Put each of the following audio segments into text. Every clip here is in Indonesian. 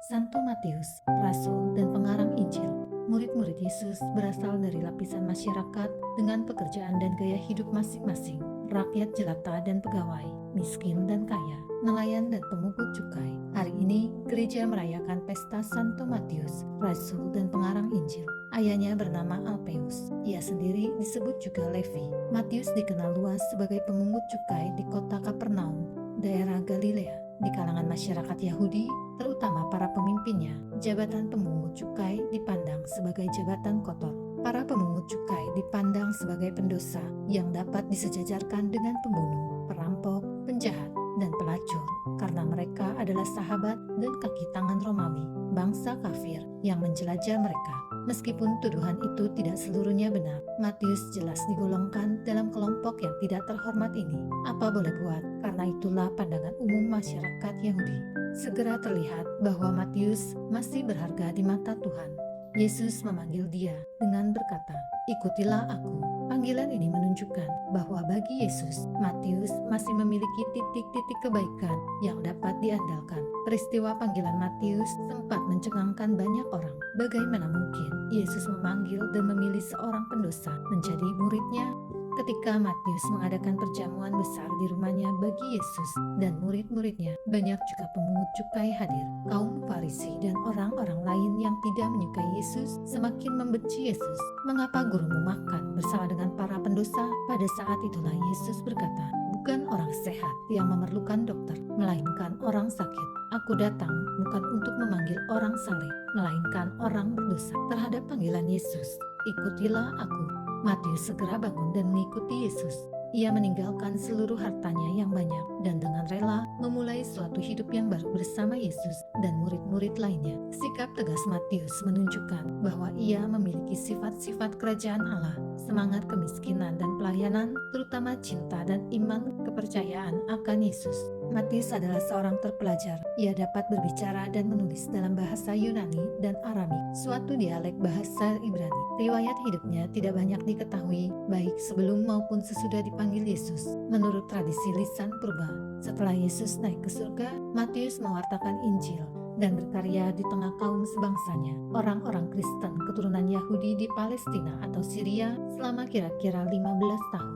Santo Matius, rasul dan pengarang Injil. Murid-murid Yesus berasal dari lapisan masyarakat dengan pekerjaan dan gaya hidup masing-masing. Rakyat jelata dan pegawai, miskin dan kaya, nelayan dan pemungut cukai. Hari ini, gereja merayakan pesta Santo Matius, rasul dan pengarang Injil. Ayahnya bernama Alpheus. Ia sendiri disebut juga Levi. Matius dikenal luas sebagai pemungut cukai di kota Kapernaum, daerah Galilea. Di kalangan masyarakat Yahudi, terutama para pemimpinnya, jabatan pemungut cukai dipandang sebagai jabatan kotor. Para pemungut cukai dipandang sebagai pendosa yang dapat disejajarkan dengan pembunuh, perampok, penjahat, dan pelacur karena mereka adalah sahabat dan kaki tangan Romawi, bangsa kafir yang menjelajah mereka. Meskipun tuduhan itu tidak seluruhnya benar, Matius jelas digolongkan dalam kelompok yang tidak terhormat ini. Apa boleh buat, karena itulah pandangan umum masyarakat Yahudi. Segera terlihat bahwa Matius masih berharga di mata Tuhan. Yesus memanggil dia dengan berkata, "Ikutilah aku." Panggilan ini menunjukkan bahwa bagi Yesus, Matius masih memiliki titik-titik kebaikan yang dapat diandalkan. Peristiwa panggilan Matius sempat mencengangkan banyak orang. Bagaimana mungkin Yesus memanggil dan memilih seorang pendosa menjadi muridnya? Ketika Matius mengadakan perjamuan besar di rumahnya bagi Yesus dan murid-muridnya, banyak juga pemungut cukai hadir. Kaum Farisi dan orang-orang lain yang tidak menyukai Yesus semakin membenci Yesus. "Mengapa gurumu makan bersama dengan para pendosa?" Pada saat itulah Yesus berkata, "Bukan orang sehat yang memerlukan dokter, melainkan orang sakit. Aku datang bukan untuk memanggil orang saleh, melainkan orang berdosa." Terhadap panggilan Yesus, "Ikutilah aku," Matius segera bangun dan mengikuti Yesus. Ia meninggalkan seluruh hartanya yang banyak dan dengan rela memulai suatu hidup yang baru bersama Yesus dan murid-murid lainnya. Sikap tegas Matius menunjukkan bahwa ia memiliki sifat-sifat kerajaan Allah, semangat kemiskinan dan pelayanan, terutama cinta dan iman kepercayaan akan Yesus. Matius adalah seorang terpelajar. Ia dapat berbicara dan menulis dalam bahasa Yunani dan Aramik, suatu dialek bahasa Ibrani. Riwayat hidupnya tidak banyak diketahui, baik sebelum maupun sesudah dipanggil Yesus. Menurut tradisi lisan purba, setelah Yesus naik ke surga, Matius mewartakan Injil dan berkarya di tengah kaum sebangsanya, orang-orang Kristen keturunan Yahudi di Palestina atau Syria selama kira-kira 15 tahun.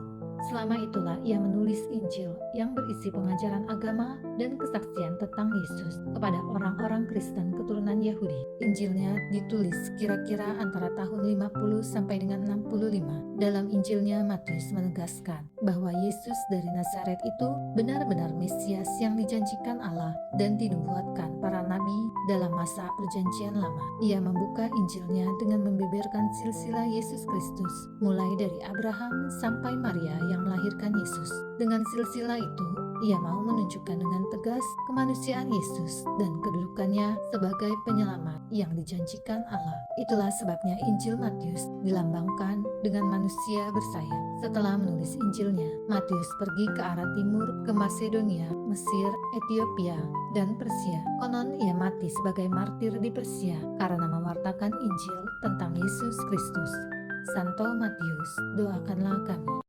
Selama itulah ia menulis Injil yang berisi pengajaran agama dan kesaksian tentang Yesus kepada orang-orang Kristen keturunan Yahudi. Injilnya ditulis kira-kira antara tahun 50 sampai dengan 65. Dalam Injilnya, Matius menegaskan bahwa Yesus dari Nazaret itu benar-benar Mesias yang dijanjikan Allah dan dinubuatkan para nabi dalam masa Perjanjian Lama. Ia membuka Injilnya dengan membeberkan silsilah Yesus Kristus, mulai dari Abraham sampai Maria yang melahirkan Yesus. Dengan silsilah itu, ia mau menunjukkan dengan tegas kemanusiaan Yesus dan kedudukannya sebagai penyelamat yang dijanjikan Allah. Itulah sebabnya Injil Matius dilambangkan dengan manusia bersayap. Setelah menulis Injilnya, Matius pergi ke arah timur, ke Masedonia, Mesir, Ethiopia, dan Persia. Konon ia mati sebagai martir di Persia karena mewartakan Injil tentang Yesus Kristus. Santo Matius, doakanlah kami.